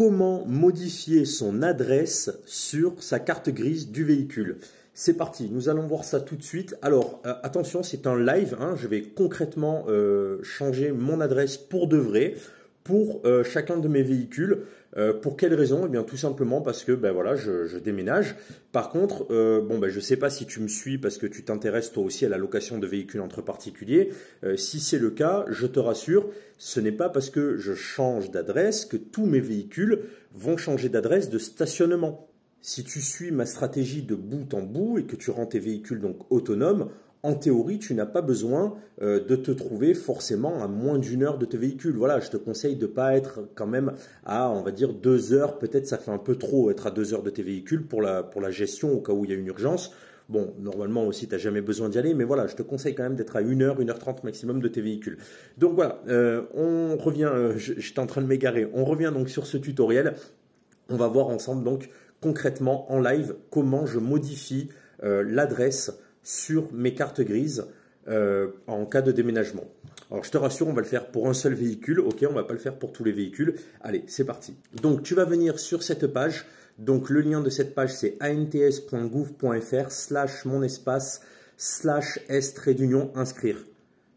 comment modifier son adresse sur sa carte grise du véhicule. C'est parti, nous allons voir ça tout de suite. Alors, attention, c'est un live, hein, je vais concrètement changer mon adresse pour de vrai pour chacun de mes véhicules. Pour quelle raison? Eh bien, tout simplement parce que ben voilà, je déménage. Par contre, je ne sais pas si tu me suis parce que tu t'intéresses toi aussi à la location de véhicules entre particuliers. Si c'est le cas, je te rassure, ce n'est pas parce que je change d'adresse que tous mes véhicules vont changer d'adresse de stationnement. Si tu suis ma stratégie de bout en bout et que tu rends tes véhicules donc autonomes, en théorie, tu n'as pas besoin de te trouver forcément à moins d'une heure de tes véhicules. Voilà, je te conseille de ne pas être quand même à, on va dire, 2 heures. Peut-être ça fait un peu trop être à 2 heures de tes véhicules pour la gestion au cas où il y a une urgence. Bon, normalement aussi, tu n'as jamais besoin d'y aller, mais voilà, je te conseille quand même d'être à 1 heure, 1h30 maximum de tes véhicules. Donc voilà, on revient, j'étais en train de m'égarer, on revient donc sur ce tutoriel. On va voir ensemble donc concrètement en live comment je modifie l'adresse sur mes cartes grises en cas de déménagement. Alors je te rassure, on va le faire pour un seul véhicule, ok, on ne va pas le faire pour tous les véhicules. Allez, c'est parti. Donc tu vas venir sur cette page, donc le lien de cette page c'est ants.gouv.fr/mon-s-inscrire.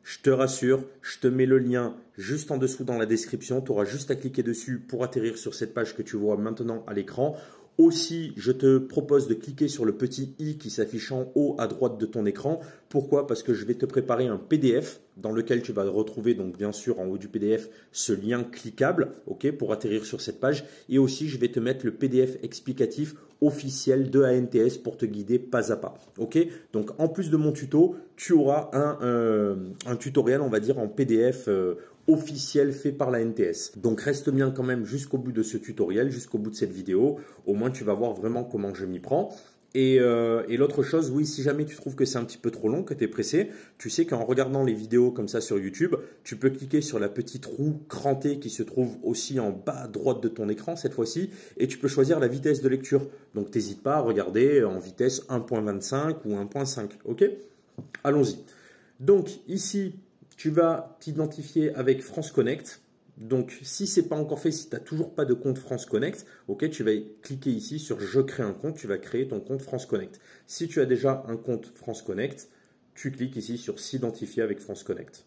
Je te rassure, je te mets le lien juste en dessous dans la description, tu auras juste à cliquer dessus pour atterrir sur cette page que tu vois maintenant à l'écran. Aussi, je te propose de cliquer sur le petit i qui s'affiche en haut à droite de ton écran. Pourquoi? Parce que je vais te préparer un PDF dans lequel tu vas retrouver donc bien sûr en haut du PDF ce lien cliquable, ok, pour atterrir sur cette page. Et aussi, je vais te mettre le PDF explicatif officiel de ANTS pour te guider pas à pas, ok. Donc en plus de mon tuto, tu auras un tutoriel, on va dire en PDF officiel fait par la NTS. Donc reste bien quand même jusqu'au bout de ce tutoriel, jusqu'au bout de cette vidéo. Au moins tu vas voir vraiment comment je m'y prends. Et l'autre chose, oui, si jamais tu trouves que c'est un petit peu trop long, que tu es pressé, tu sais qu'en regardant les vidéos comme ça sur YouTube, tu peux cliquer sur la petite roue crantée qui se trouve aussi en bas à droite de ton écran cette fois-ci et tu peux choisir la vitesse de lecture. Donc n'hésite pas à regarder en vitesse 1.25 ou 1.5, ok? Allons-y. Donc ici, tu vas t'identifier avec France Connect. Donc, si ce n'est pas encore fait, si tu n'as toujours pas de compte France Connect, ok, tu vas cliquer ici sur « Je crée un compte », tu vas créer ton compte France Connect. Si tu as déjà un compte France Connect, tu cliques ici sur « S'identifier avec France Connect ».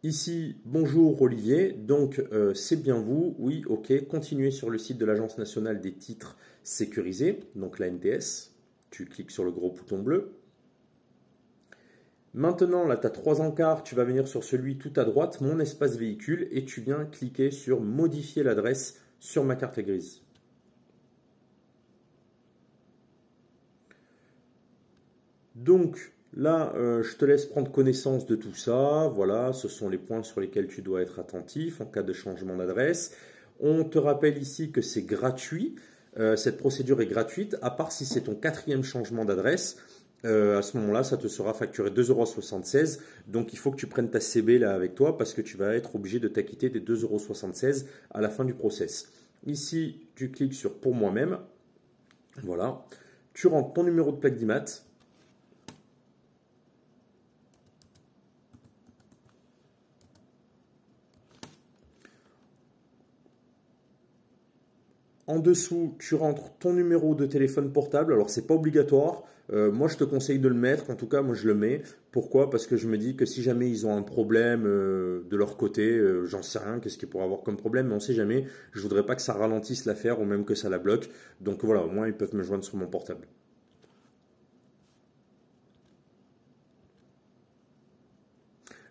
Ici, bonjour Olivier, donc c'est bien vous, oui, ok, continuez sur le site de l'Agence nationale des titres sécurisés, donc la NTS, tu cliques sur le gros bouton bleu. Maintenant, là, tu as 3 encarts, tu vas venir sur celui tout à droite, mon espace véhicule, et tu viens cliquer sur modifier l'adresse sur ma carte grise. Donc là, je te laisse prendre connaissance de tout ça. Voilà, ce sont les points sur lesquels tu dois être attentif en cas de changement d'adresse. On te rappelle ici que c'est gratuit. Cette procédure est gratuite, à part si c'est ton 4e changement d'adresse. À ce moment-là, ça te sera facturé 2,76 €. Donc, il faut que tu prennes ta CB là avec toi parce que tu vas être obligé de t'acquitter des 2,76 € à la fin du process. Ici, tu cliques sur « Pour moi-même ». Voilà. Tu rentres ton numéro de plaque d'IMAT. En dessous, tu rentres ton numéro de téléphone portable. Alors, ce n'est pas obligatoire. Moi, je te conseille de le mettre. En tout cas, moi, je le mets. Pourquoi? Parce que je me dis que si jamais ils ont un problème de leur côté, j'en sais rien, qu'est-ce qu'ils pourraient avoir comme problème, mais on ne sait jamais. Je ne voudrais pas que ça ralentisse l'affaire ou même que ça la bloque. Donc voilà, au moins, ils peuvent me joindre sur mon portable.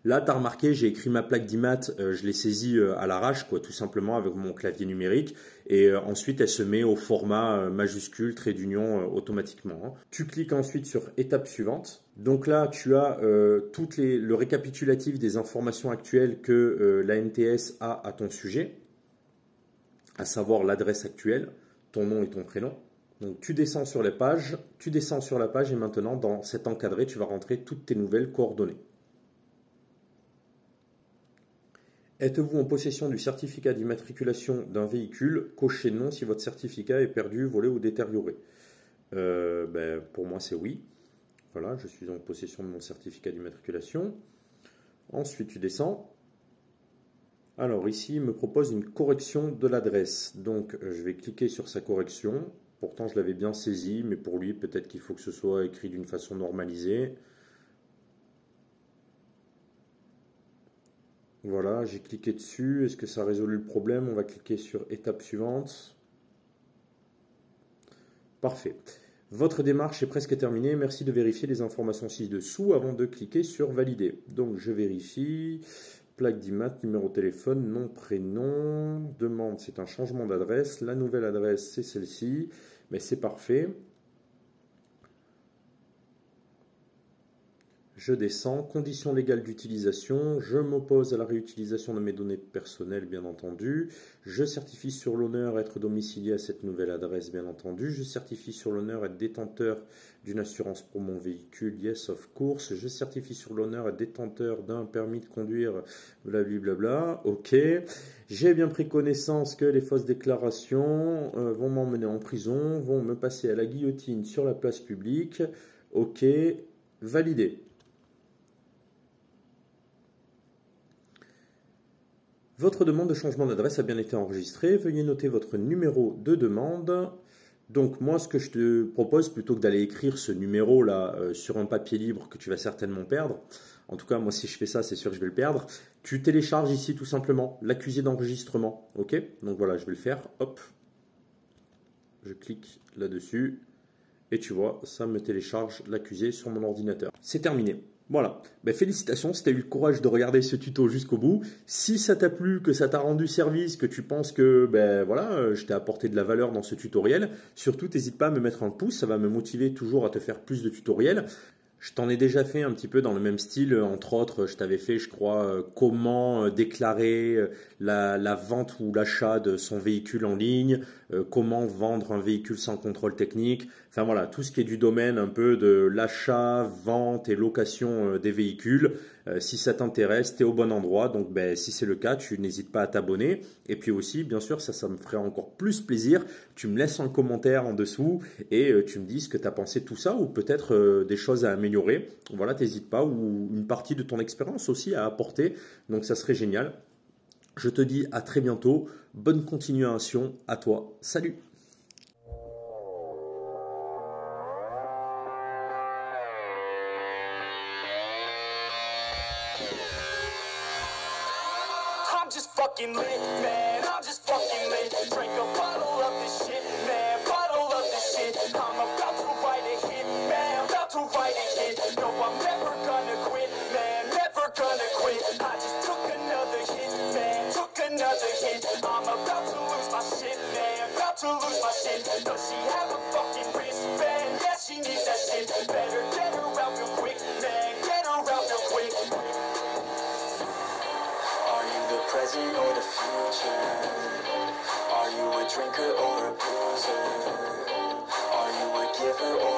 Là, tu as remarqué, j'ai écrit ma plaque d'IMAT, je l'ai saisie à l'arrache, quoi, tout simplement avec mon clavier numérique. Et ensuite, elle se met au format majuscule, trait d'union automatiquement, hein. Tu cliques ensuite sur étape suivante. Donc là, tu as le récapitulatif des informations actuelles que la NTS a à ton sujet, à savoir l'adresse actuelle, ton nom et ton prénom. Donc tu descends sur la page et maintenant, dans cet encadré, tu vas rentrer toutes tes nouvelles coordonnées. Êtes-vous en possession du certificat d'immatriculation d'un véhicule? Cochez non si votre certificat est perdu, volé ou détérioré. Pour moi, c'est oui. Voilà, je suis en possession de mon certificat d'immatriculation. Ensuite, tu descends. Alors ici, il me propose une correction de l'adresse. Donc je vais cliquer sur sa correction. Pourtant, je l'avais bien saisi, mais pour lui, peut-être qu'il faut que ce soit écrit d'une façon normalisée. Voilà, j'ai cliqué dessus. Est-ce que ça a résolu le problème? On va cliquer sur étape suivante. Parfait. Votre démarche est presque terminée. Merci de vérifier les informations ci-dessous avant de cliquer sur valider. Donc je vérifie. Plaque d'IMAT, numéro de téléphone, nom, prénom. Demande, c'est un changement d'adresse. La nouvelle adresse, c'est celle-ci. Mais c'est parfait. Je descends. Conditions légales d'utilisation. Je m'oppose à la réutilisation de mes données personnelles, bien entendu. Je certifie sur l'honneur être domicilié à cette nouvelle adresse, bien entendu. Je certifie sur l'honneur être détenteur d'une assurance pour mon véhicule, yes of course. Je certifie sur l'honneur être détenteur d'un permis de conduire, blablabla. Ok. J'ai bien pris connaissance que les fausses déclarations vont m'emmener en prison, vont me passer à la guillotine sur la place publique. Ok. Validé. Votre demande de changement d'adresse a bien été enregistrée. Veuillez noter votre numéro de demande. Donc moi, ce que je te propose, plutôt que d'aller écrire ce numéro-là sur un papier libre que tu vas certainement perdre, en tout cas, moi, si je fais ça, c'est sûr que je vais le perdre, tu télécharges ici tout simplement l'accusé d'enregistrement. Ok? Donc voilà, je vais le faire. Hop. Je clique là-dessus. Et tu vois, ça me télécharge l'accusé sur mon ordinateur. C'est terminé. Voilà, ben, félicitations si tu as eu le courage de regarder ce tuto jusqu'au bout. Si ça t'a plu, que ça t'a rendu service, que tu penses que ben, voilà, je t'ai apporté de la valeur dans ce tutoriel, surtout n'hésite pas à me mettre un pouce, ça va me motiver toujours à te faire plus de tutoriels. Je t'en ai déjà fait un petit peu dans le même style, entre autres, je t'avais fait, je crois, comment déclarer la vente ou l'achat de son véhicule en ligne, comment vendre un véhicule sans contrôle technique, enfin voilà, tout ce qui est du domaine un peu de l'achat, vente et location des véhicules. Si ça t'intéresse, tu es au bon endroit, donc ben, si c'est le cas, tu n'hésites pas à t'abonner. Et puis aussi, bien sûr, ça me ferait encore plus plaisir, tu me laisses un commentaire en dessous et tu me dis ce que tu as pensé de tout ça ou peut-être des choses à améliorer. Voilà, t'hésites pas, ou une partie de ton expérience aussi à apporter, donc ça serait génial. Je te dis à très bientôt, bonne continuation à toi, salut! I'm just fucking lit, man. I'm just fucking lit. Drink a bottle of this shit, man. Bottle of this shit. I'm about to write a hit, man. About to write a hit. No, I'm never gonna quit, man. Never gonna quit. I just took another hit, man. Took another hit. I'm about to lose my shit, man. About to lose my shit. Does she have a fucking wristband? Yeah, she needs that shit. Better get her out real quick, man. Get her out real quick. Present or the future? Are you a drinker or a boozer? Are you a giver or